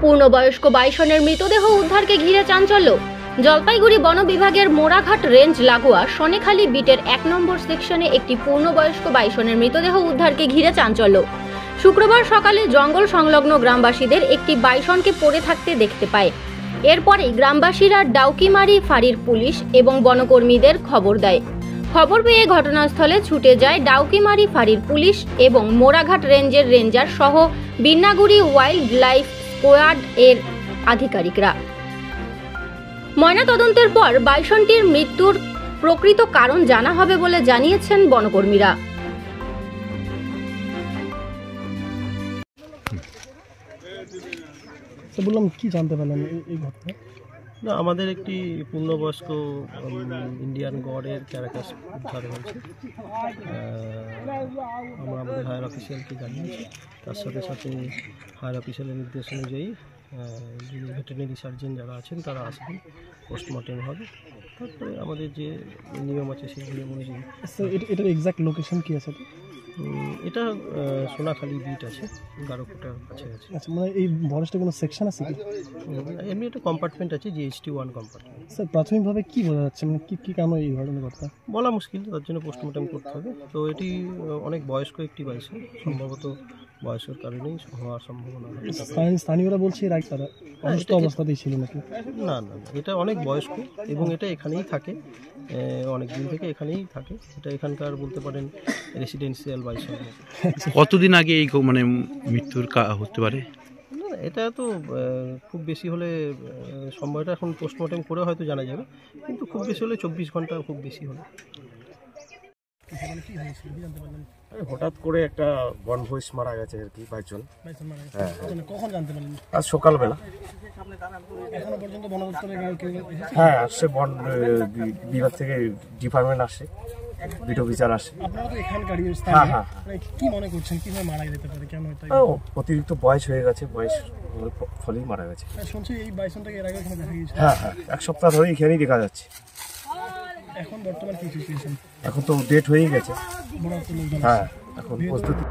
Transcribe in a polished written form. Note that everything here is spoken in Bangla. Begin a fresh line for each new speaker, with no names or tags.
পূর্ণবয়স্ক বাইসনের মৃতদেহ উদ্ধারকে ঘিরে চাঞ্চল্য। জলপাইগুড়ি বন বিভাগের মোড়াঘাট রেঞ্জ লাগোয়া সনেখালি বিটের ১ নম্বর সেকশনে একটি পূর্ণবয়স্ক বাইসনের মৃতদেহ উদ্ধারকে ঘিরে চাঞ্চল্য। শুক্রবার সকালে জঙ্গল সংলগ্ন গ্রামবাসীদের একটি বাইসনকে পড়ে থাকতে দেখতে পায়। এরপরেই গ্রামবাসীরা ডাউকিমারি ফাঁড়ির পুলিশ এবং বনকর্মীদের খবর দেয়। খবর পেয়ে ঘটনাস্থলে ছুটে যায় ডাউকিমারি ফাঁড়ির পুলিশ এবং মোড়াঘাট রেঞ্জের রেঞ্জার সহ বিন্নাগুড়ি ওয়াইল্ড লাইফ স্কোয়াড এর আধিকারিকরা। ময়নাতদন্তের পর বাইসনটির মৃত্যুর প্রকৃত কারণ জানা হবে বলে জানিয়েছেন বনকর্মীরা।
বললাম কি জানতে পারলাম এই ঘটনা?
না, আমাদের একটি পূর্ণবয়স্ক ইন্ডিয়ান গডের ক্যারাকাস উদ্ধার হয়েছে। আমরা আমাদের হায়ার অফিসিয়ালকে জানিয়েছি। তার সাথে সাথে হায়ার অফিসিয়ালের নির্দেশ অনুযায়ী যিনি ভেটেরিনারি সার্জন যারা আছেন তারা আসবেন, পোস্টমর্টেম হবে, তারপরে আমাদের যে নিয়ম আছে সেই নিয়ম অনুযায়ী।
এটার এক্সাক্ট লোকেশন কি আছে?
এটা সোনাখালি বিট আছে, গারোকোটার কাছে আছে।
আচ্ছা, মানে এই ফরেস্টে কোনো সেকশন আছে কি?
এমনি একটা কম্পার্টমেন্ট আছে, GHT-1 কম্পার্টমেন্ট।
স্যার, প্রাথমিকভাবে কি বোঝা যাচ্ছে, মানে কি কারণে এই ধরনের ঘটনা?
বলা মুশকিল, তার জন্য পোস্টমর্টম করতে হবে। তো এটি অনেক বয়স্ক একটি বাইসন, সম্ভবত বয়সের কারণেই হওয়ার সম্ভাবনা।
স্থানীয়রা বলছে এর আগে তারা অসুস্থ অবস্থাতেই ছিল নাকি?
না, এটা অনেক বয়স্ক এবং এটা এখানেই থাকে, অনেক দিন থেকে এখানেই থাকে। এটা এখানকার বলতে পারেন রেসিডেন্সিয়াল বাইসন।
কতদিন আগে এই মানে মৃত্যুর হতে পারে?
না, এটা তো খুব বেশি হলে সময়টা এখন পোস্টমর্টম করে হয়তো জানা যাবে, কিন্তু খুব বেশি হলে 24 ঘন্টা, খুব বেশি হলে।
হঠাৎ করে একটা বনভোজ মারা গেছে আর কি, বাইচন।
হ্যাঁ, কখন জানতে পারলেন?
আজ সকালবেলা।
এখনো পর্যন্ত বন দপ্তরের কেউ?
হ্যাঁ, আসছে, বন বিভাগ থেকে ডিপার্টমেন্ট আসে, বিট অফিসার আসে।
আপনারা তো এখানকারই
হ্যাঁ হ্যাঁ।
কি মনে করছেন কিভাবে মারা যেতে পারে, কেন?
অতিরিক্ত বয়স হয়ে গেছে, বয়স ফলেই মারা গেছে।
শুনছি এই বাইসনটাকে এর আগে এখানে দেখা গিয়েছে।
হ্যাঁ হ্যাঁ, 1 সপ্তাহ ধরে এখানেই দেখা যাচ্ছে।
এখন বর্তমান কি সিচুয়েশন?
এখন তো ডেট হয়ে গেছে। হ্যাঁ, এখন প্রস্তুতি।